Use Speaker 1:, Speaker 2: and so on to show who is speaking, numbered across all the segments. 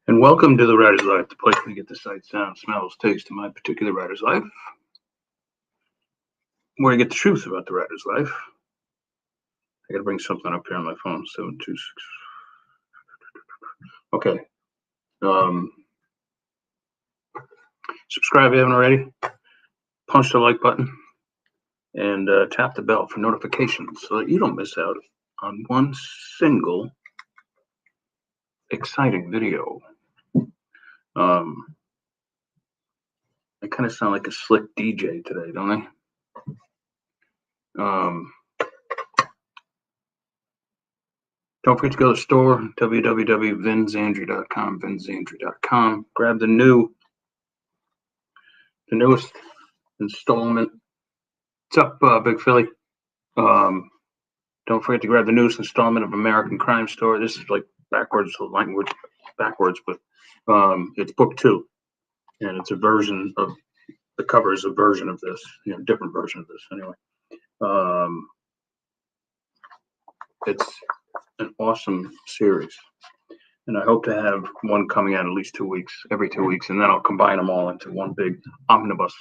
Speaker 1: And welcome to the Writer's Life, the place where we get the sight, sound, smells, taste of my particular writer's life, where you get the truth about the writer's life. I gotta bring something up here on my phone. 726. Okay. Subscribe if you haven't already. Punch the like button and tap the bell for notifications so that you don't miss out on one single exciting video. I kind of sound like a slick DJ today, don't I? Don't forget to go to the store, www.vinzandri.com, vinzandri.com. Grab the newest installment. What's up, Big Philly? Don't forget to grab the newest installment of American Crime Story. This is like backwards language, but it's book 2, and it's a version of the cover is a version of this, different version of this. Anyway, it's an awesome series, and I hope to have one coming out at least 2 weeks, every 2 weeks, and then I'll combine them all into one big omnibus.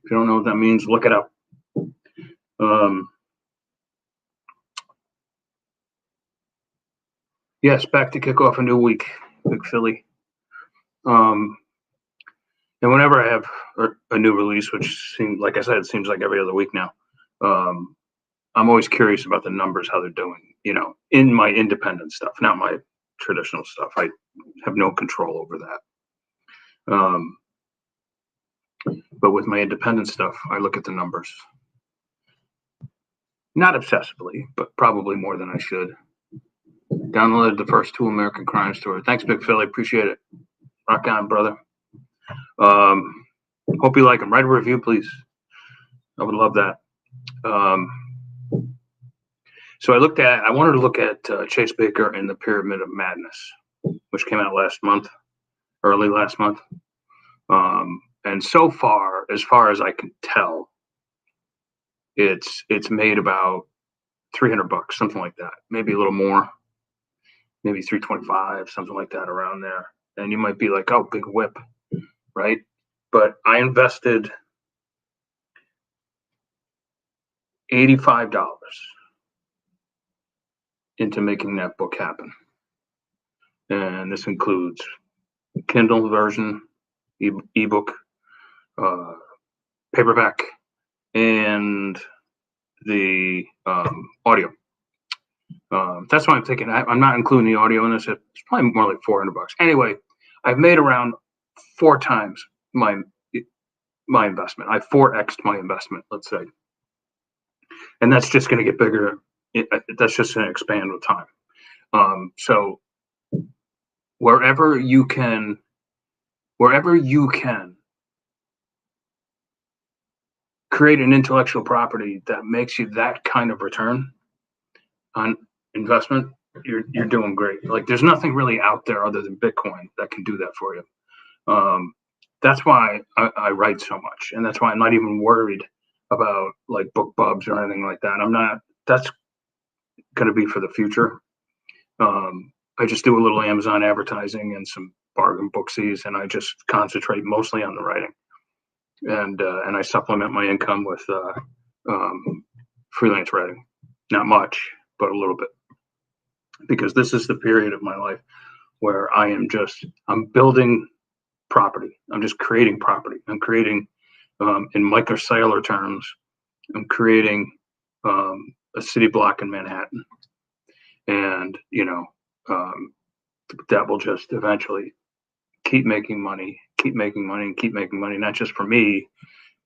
Speaker 1: If you don't know what that means, look it up. Yes, back to kick off a new week, Big Philly. And whenever I have a new release, which seems, like I said, it seems like every other week now, I'm always curious about the numbers, how they're doing, in my independent stuff, not my traditional stuff. I have no control over that. But with my independent stuff, I look at the numbers. Not obsessively, but probably more than I should. Downloaded the first 2 American Crime Stories. Thanks, Big Philly. Appreciate it. Rock on, brother. Hope you like them. Write a review, please. I would love that. So I wanted to look at Chase Baker and the Pyramid of Madness, which came out early last month. And so far as I can tell, it's made about $300, something like that. Maybe a little more, maybe $325, something like that, around there. And you might be like, oh, big whip, right? But I invested $85 into making that book happen. And this includes Kindle version, ebook, paperback, and the audio. That's why I'm thinking I'm not including the audio in this. It's probably more like $400. Anyway, I've made around 4 times my investment. I 4x'd my investment, let's say, and that's just going to get bigger. That's just going to expand with time. So wherever you can create an intellectual property that makes you that kind of return on investment, you're doing great. Like, there's nothing really out there other than Bitcoin that can do that for you. That's why I write so much, and that's why I'm not even worried about like book bubs or anything like that. I'm not. That's going to be for the future. I just do a little Amazon advertising and some bargain booksies, and I just concentrate mostly on the writing, and I supplement my income with freelance writing. Not much, but a little bit, because this is the period of my life where I'm building property. I'm just creating property. I'm creating, in Michael Saylor terms, I'm creating a city block in Manhattan, and that will just eventually keep making money, not just for me,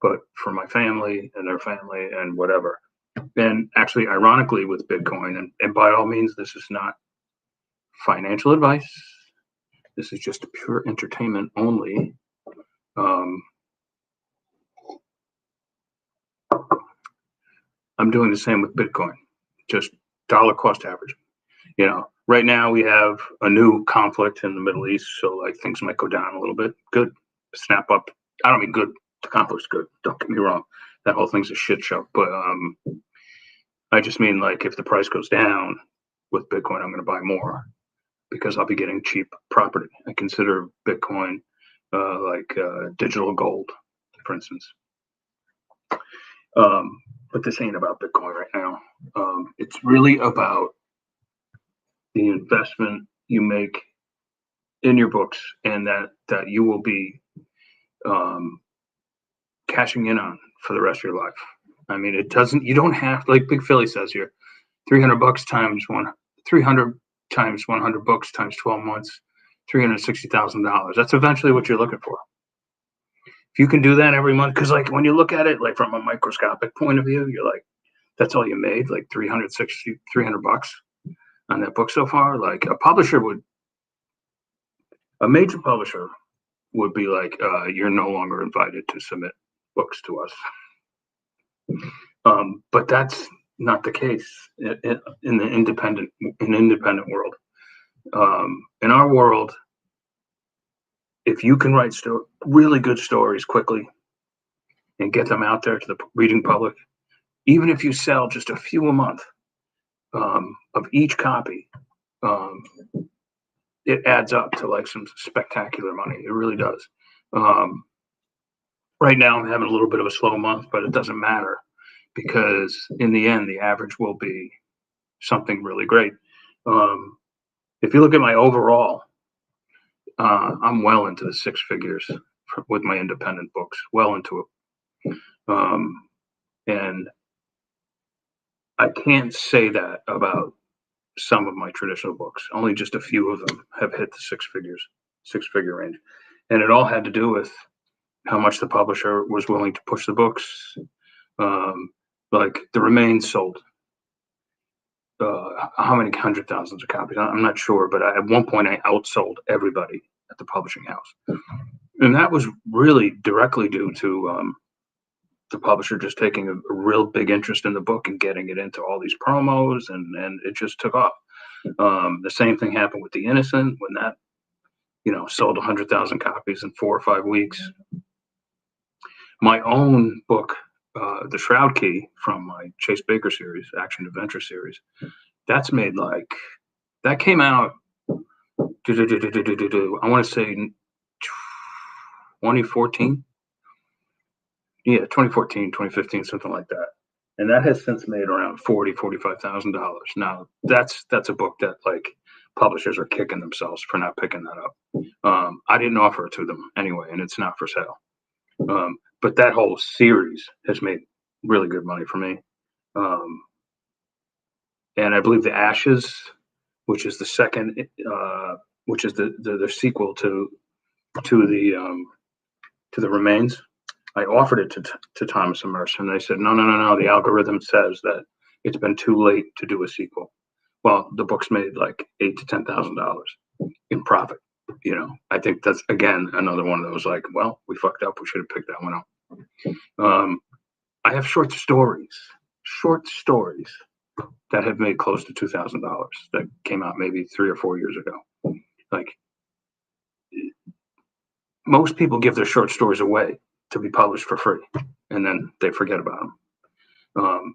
Speaker 1: but for my family and their family and whatever. And actually, ironically, with Bitcoin, and by all means, this is not financial advice. This is just pure entertainment only. I'm doing the same with Bitcoin, just dollar cost averaging. Right now we have a new conflict in the Middle East, so like things might go down a little bit. Good, snap up. I don't mean good. The conflict's good. Don't get me wrong. That whole thing's a shit show. But I just mean, like, if the price goes down with Bitcoin, I'm going to buy more. because I'll be getting cheap property. I consider Bitcoin like digital gold, for instance. But this ain't about Bitcoin right now. It's really about the investment you make in your books, and that you will be cashing in on for the rest of your life. I mean, you don't have, like Big Philly says here, $300 times 300 times 100 books times 12 months, $360,000. That's eventually what you're looking for. If you can do that every month, because like when you look at it like from a microscopic point of view, you're like, that's all you made, like $300 on that book so far. Like a major publisher would be like, you're no longer invited to submit books to us. But that's not the case in the independent world. In our world, if you can write really good stories quickly and get them out there to the reading public, even if you sell just a few a month of each copy, it adds up to like some spectacular money. It really does. Right now, I'm having a little bit of a slow month, but it doesn't matter because in the end, the average will be something really great. If you look at my overall, I'm well into the six figures with my independent books, well into it. And I can't say that about some of my traditional books. Only just a few of them have hit the six figure range. And it all had to do with how much the publisher was willing to push the books. Like The Remains sold how many hundred thousands of copies? I'm not sure, but at one point I outsold everybody at the publishing house. And that was really directly due to the publisher just taking a real big interest in the book and getting it into all these promos, and it just took off. The same thing happened with The Innocent when that, sold 100,000 copies in 4 or 5 weeks. My own book, The Shroud Key, from my Chase Baker series, action adventure series, that came out, I want to say 2014. Yeah, 2014, 2015, something like that. And that has since made around $45,000. Now that's a book that like publishers are kicking themselves for not picking that up. I didn't offer it to them anyway, and it's not for sale. But that whole series has made really good money for me. And I believe The Ashes, which is the second, which is the sequel to The Remains, I offered it to Thomas and Mercer, and they said, no. The algorithm says that it's been too late to do a sequel. Well, the book's made like $8,000 to $10,000 in profit. I think that's again another one of those like, well, we fucked up. We should have picked that one up. I have short stories that have made close to $2,000 that came out maybe 3 or 4 years ago. Like most people give their short stories away to be published for free, and then they forget about them.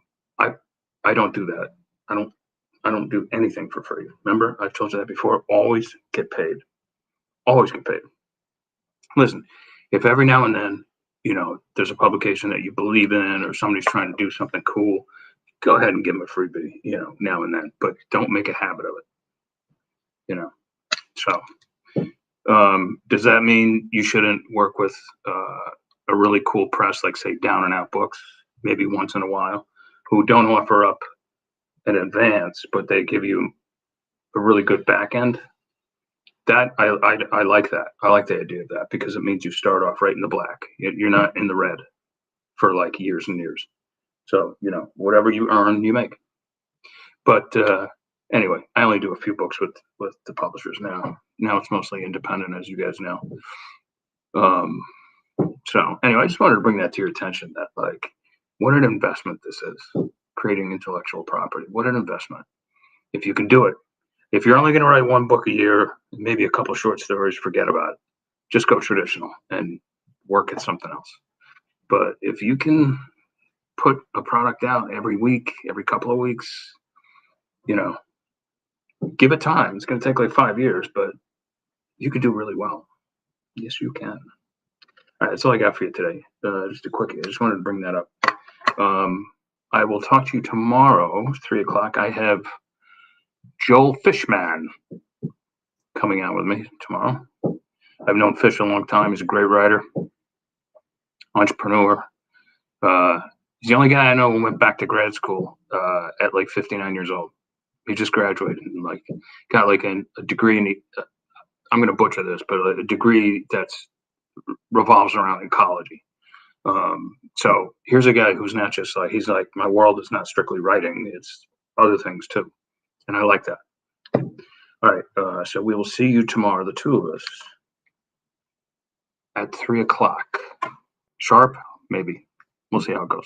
Speaker 1: I don't do that. I don't do anything for free. Remember, I've told you that before. Always get paid. Always get paid. Listen, if every now and then, there's a publication that you believe in, or somebody's trying to do something cool, go ahead and give them a freebie, now and then. But don't make a habit of it. So. Does that mean you shouldn't work with a really cool press, like say Down and Out Books, maybe once in a while, who don't offer up an advance, but they give you a really good back end? That I like that. I like the idea of that because it means you start off right in the black. You're not in the red for like years and years. So, whatever you earn, you make. But anyway, I only do a few books with the publishers now. Now it's mostly independent, as you guys know. So anyway, I just wanted to bring that to your attention, that like, what an investment this is, creating intellectual property. What an investment. If you can do it. If you're only going to write 1 book a year, maybe a couple short stories, forget about it. Just go traditional and work at something else. But if you can put a product out every week, every couple of weeks, Give it time. It's going to take like 5 years, but you could do really well. Yes, you can. All right, that's all I got for you today. Just a quickie. I just wanted to bring that up. I will talk to you tomorrow, 3 o'clock. I have Joel Fishman coming out with me tomorrow. I've known Fish a long time. He's a great writer, entrepreneur. He's the only guy I know who went back to grad school at like 59 years old. He just graduated and like got like a degree in I'm going to butcher this, but a degree that's revolves around ecology. So here's a guy who's not just like, he's like, my world is not strictly writing, it's other things too. And I like that. All right. So we will see you tomorrow, the two of us, at 3 o'clock sharp, maybe. We'll see how it goes.